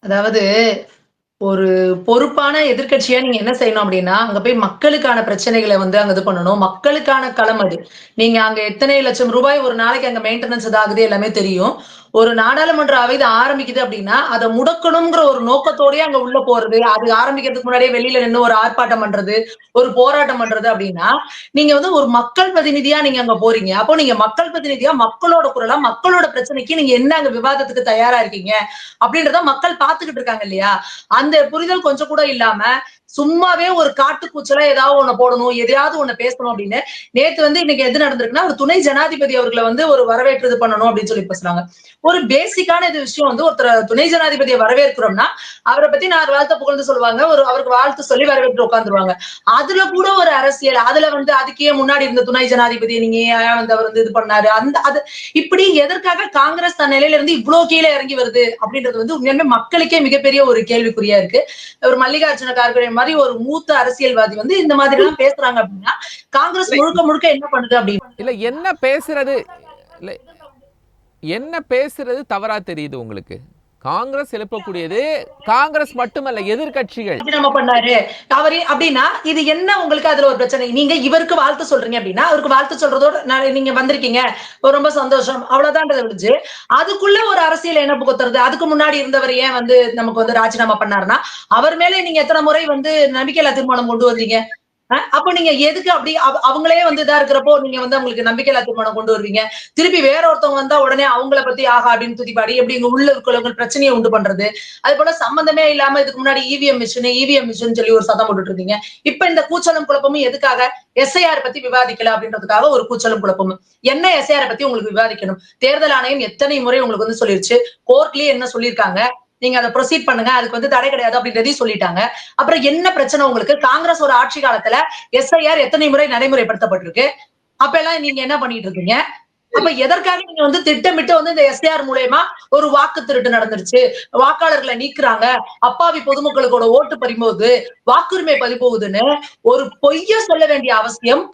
அதாவது ஒரு பொறுப்பான எதிர்க்கட்சியா நீங்க என்ன செய்யணும் அப்டின்னா, அங்க போய் மக்களுக்கான பிரச்சனைகள வந்து அங்க இது பண்ணணும். மக்களுக்கான களம் அது. நீங்க அங்க எத்தனை லட்சம் ரூபாய் ஒரு நாளைக்கு அங்க மெயின்டனன்ஸ் இதாகுது எல்லாமே தெரியும். ஒரு நாடாளுமன்ற அவை இது ஆரம்பிக்குது அப்டின்னா, அத முடக்கணும்ங்கிற ஒரு நோக்கத்தோடயே அங்க உள்ள போறது, அது ஆரம்பிக்கிறதுக்கு முன்னாடியே வெளியில நின்னு ஒரு ஆர்ப்பாட்டம் பண்றது, ஒரு போராட்டம் பண்றது அப்டின்னா, நீங்க வந்து ஒரு மக்கள் பிரதிநிதியா நீங்க அங்க போறீங்க. அப்போ நீங்க மக்கள் பிரதிநிதியா மக்களோட குரலா, மக்களோட பிரச்சனைக்கு நீங்க என்ன அங்க விவாதத்துக்கு தயாரா இருக்கீங்க? அப்டின்றத மக்கள் பார்த்துக்கிட்டு இருக்காங்க இல்லையா? அந்த புரிதல் கொஞ்சம் கூட இல்லாம, சும்மாவே ஒரு காட்டுக்கூச்சலா ஏதாவது ஒண்ண போடணும், எதையாவது ஒண்ண பேசணும் அப்படின்னு, நேத்து வந்து இன்னைக்கு எது நடந்திருக்குன்னா, ஒரு துணை ஜனாதிபதி அவர்கள வந்து ஒரு வரவேற்று இது பண்ணணும் அப்படின்னு சொல்லி பேசுனாங்க. ஒரு பேசிக்கான இது விஷயம் வந்து ஒருத்தர துணை ஜனாதிபதிய வரவேற்கிறோம்னா, அவர பத்தி 4 வார்த்தை புகழ்ந்து சொல்லுவாங்க. அவருக்கு வாழ்த்து சொல்லி வரவேற்று உட்கார்ந்துருவாங்க. அதுல கூட ஒரு அரசியல், அதுல வந்து அதுக்கு ஏன் முன்னாடி இருந்த துணை ஜனாதிபதிய நீங்க ஏன் வந்து அவர் வந்து இது பண்ணாரு? இப்படி எதற்காக காங்கிரஸ் தன் நிலையில இருந்து இவ்ளோ கீழ இறங்கி வருது அப்படின்றது வந்து உண்மையாலுமே மக்களுக்கே மிகப்பெரிய ஒரு கேள்விக்குறியா இருக்கு. ஒரு மல்லிகார்ஜுன கார்கே மாரி ஒரு மூத்த அரசியல்வாதி வந்து இந்த மாதிரி எல்லாம் பேசுறாங்க அப்படின்னா, காங்கிரஸ் இல்ல முழுக்க முழுக்க என்ன பண்ணுது அப்படின்னு இல்ல என்ன பேசுறது இல்ல என்ன பேசுறது தவறா தெரியுது உங்களுக்கு? காங்கிரஸ் எழுப்பக்கூடியது காங்கிரஸ் மட்டுமல்ல எதிர்க்கட்சிகள். ராஜினாமா பண்ணாரு. அவரு அப்படின்னா, இது என்ன உங்களுக்கு அதுல ஒரு பிரச்சனை? நீங்க இவருக்கு வாழ்த்து சொல்றீங்க அப்படின்னா, அவருக்கு வாழ்த்து சொல்றதோட நீங்க வந்திருக்கீங்க. ரொம்ப சந்தோஷம். அவ்வளவுதான்றத விடுச்சு, அதுக்குள்ள ஒரு அரசியல் என்ன புகுத்துறது? அதுக்கு முன்னாடி இருந்தவர் ஏன் வந்து நமக்கு வந்து ராஜினாமா பண்ணாருன்னா, அவர் மேல நீங்க எத்தன முறை வந்து நம்பிக்கையில்லா தீர்மானம் கொண்டு வந்தீங்க? அப்ப நீங்க எதுக்கு அப்படி அவங்களே வந்து இதா இருக்கிறப்போ நீங்க வந்து அவங்களுக்கு நம்பிக்கையில்லா தீர்மானம் கொண்டு வருவீங்க. திருப்பி வேற ஒருத்தவங்க வந்தா உடனே அவங்கள பத்தி ஆஹா அப்படின்னு துதிப்பாடி எப்படி இங்க உள்ள இருக்கிறவங்க பிரச்சனையை உண்டு பண்றது. அது போல சம்பந்தமே இல்லாம இதுக்கு முன்னாடி இவிஎம் மிஷின் சொல்லி ஒரு சத்தம் போட்டுட்டு இருந்தீங்க. இப்ப இந்த கூச்சலும் குழப்பமும் எதுக்காக? எஸ்ஐஆர் பத்தி விவாதிக்கல அப்படின்றதுக்காக ஒரு கூச்சலும் குழப்பமும். என்ன எஸ்ஐஆர் பத்தி உங்களுக்கு விவாதிக்கணும்? தேர்தல் ஆணையம் எத்தனை முறை உங்களுக்கு வந்து சொல்லிருச்சு. கோர்ட்லயே என்ன சொல்லியிருக்காங்க? நீங்க அதை ப்ரொசீட் பண்ணுங்க. அதுக்கு வந்து தடை கிடையாது அப்படின்றதையும் சொல்லிட்டாங்க. அப்புறம் என்ன பிரச்சனை உங்களுக்கு? காங்கிரஸ் ஒரு ஆட்சி காலத்துல எஸ்ஐஆர் எத்தனை முறை நடைமுறைப்படுத்தப்பட்டிருக்கு? அப்ப எல்லாம் நீங்க என்ன பண்ணிட்டு இருக்கீங்க? அப்ப எதற்காக நீங்க வந்து திட்டமிட்டு வந்து இந்த எஸ்ஐஆர் மூலியமா ஒரு வாக்கு திருட்டு நடந்துருச்சு, வாக்காளர்களை நீக்குறாங்க, அப்பாவி பொதுமக்களுக்கோட ஓட்டு பறிபோகுது, வாக்குரிமை பறிபோகுதுன்னு ஒரு பொய்ய சொல்ல வேண்டிய அவசியம்